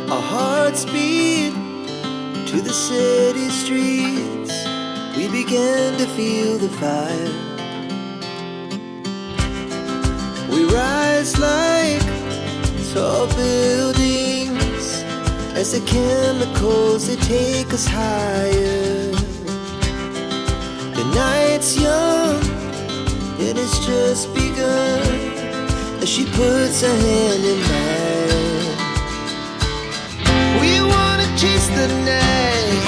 Our hearts beat to the city streets. We began to feel the fire. We rise like tall buildings as the chemicals, they take us higher. The night's young and it's just begun as she puts her hand in mine. We wanna chase the night,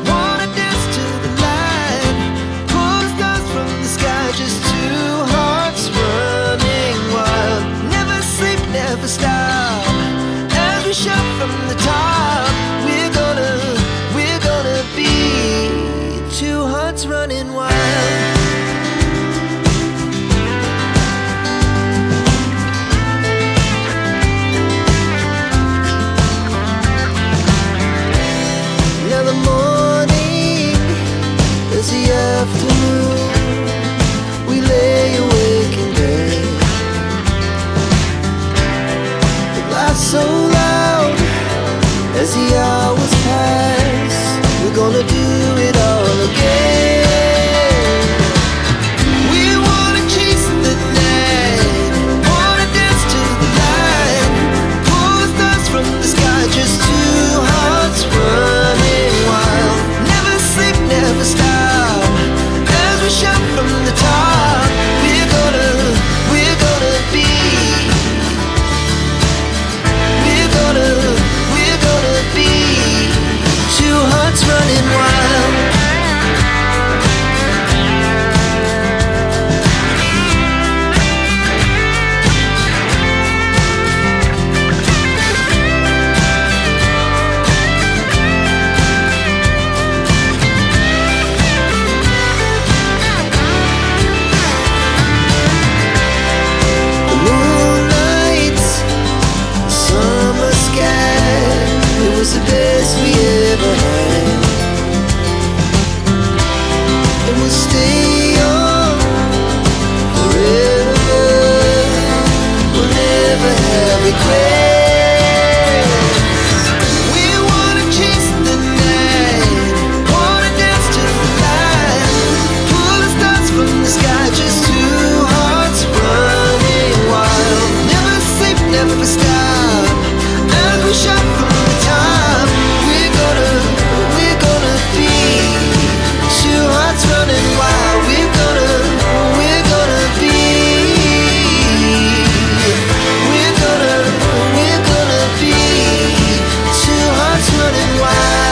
wanna dance to the light, pull the stars from the sky, just two hearts running wild. Never sleep, never stop, as we shout from the top. We're gonna be two hearts running wild. The afternoon, we lay awake in bed. It laughs so loud as the hours pass. We're gonna do it all again. We wanna chase the night, wanna dance to the light, pull the stars from the sky, just two hearts running wild. Never sleep, never stop, we shout from the top. We're gonna be. We're gonna be two hearts running wild. The best we ever had, and we'll stay on forever. We'll never have regrets. We wanna chase the night, wanna dance to the light, pull the stars from the sky, just two hearts running wild. Never sleep, never stop, as we shout from the top. Running wild, we're gonna be. We're gonna be two hearts running wild.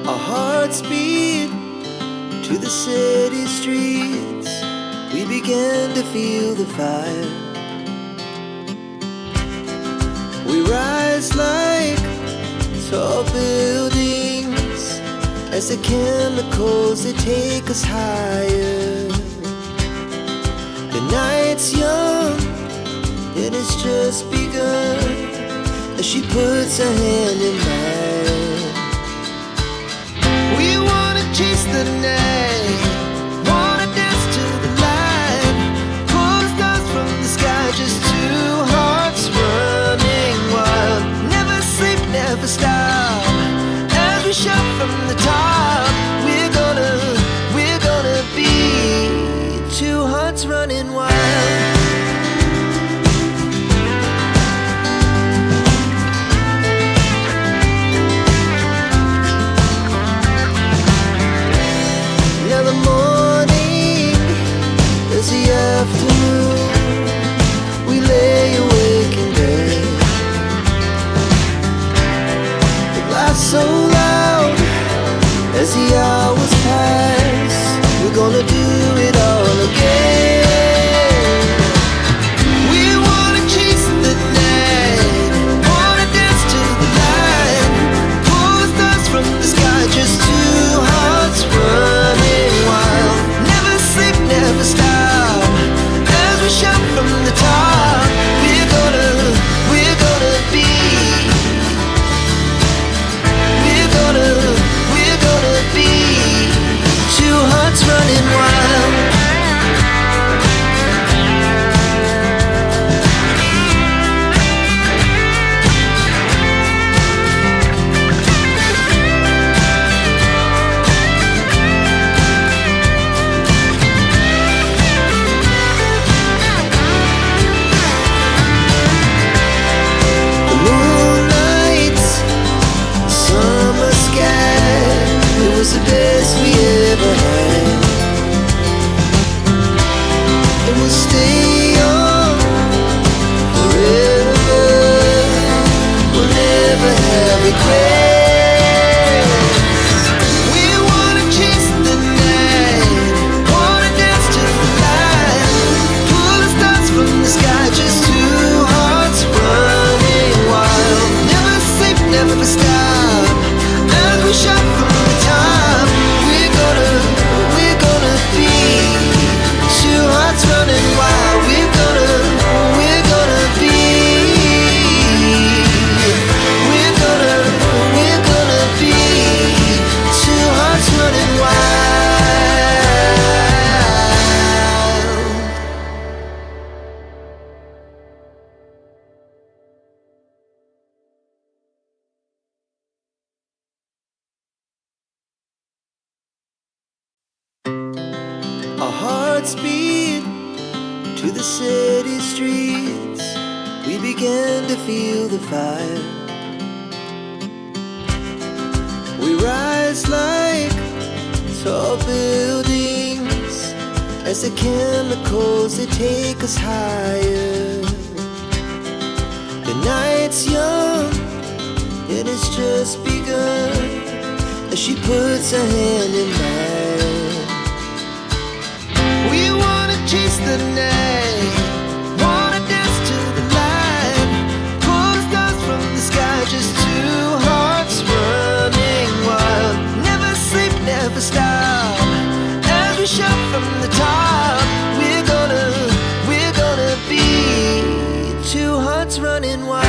Our hearts beat to the city streets. We began to feel the fire. We rise like tall buildings as the chemicals, they take us higher. The night's young and it's just begun as she puts her hand in mine. We wanna chase the night, wanna dance to the light, pull the stars from the sky, just two hearts running wild. Never sleep, never stop, as we shout from the top. We're gonna be two hearts running wild. at speed to the city streets. We began to feel the fire. We rise like tall buildings as the chemicals, they take us higher. The night's young and it's just begun as she puts her hand in mine. We wanna chase the night, wanna dance to the light, pull the stars from the sky, just two hearts running wild. Never sleep, never stop, as we shout from the top. We're gonna be two hearts running wild.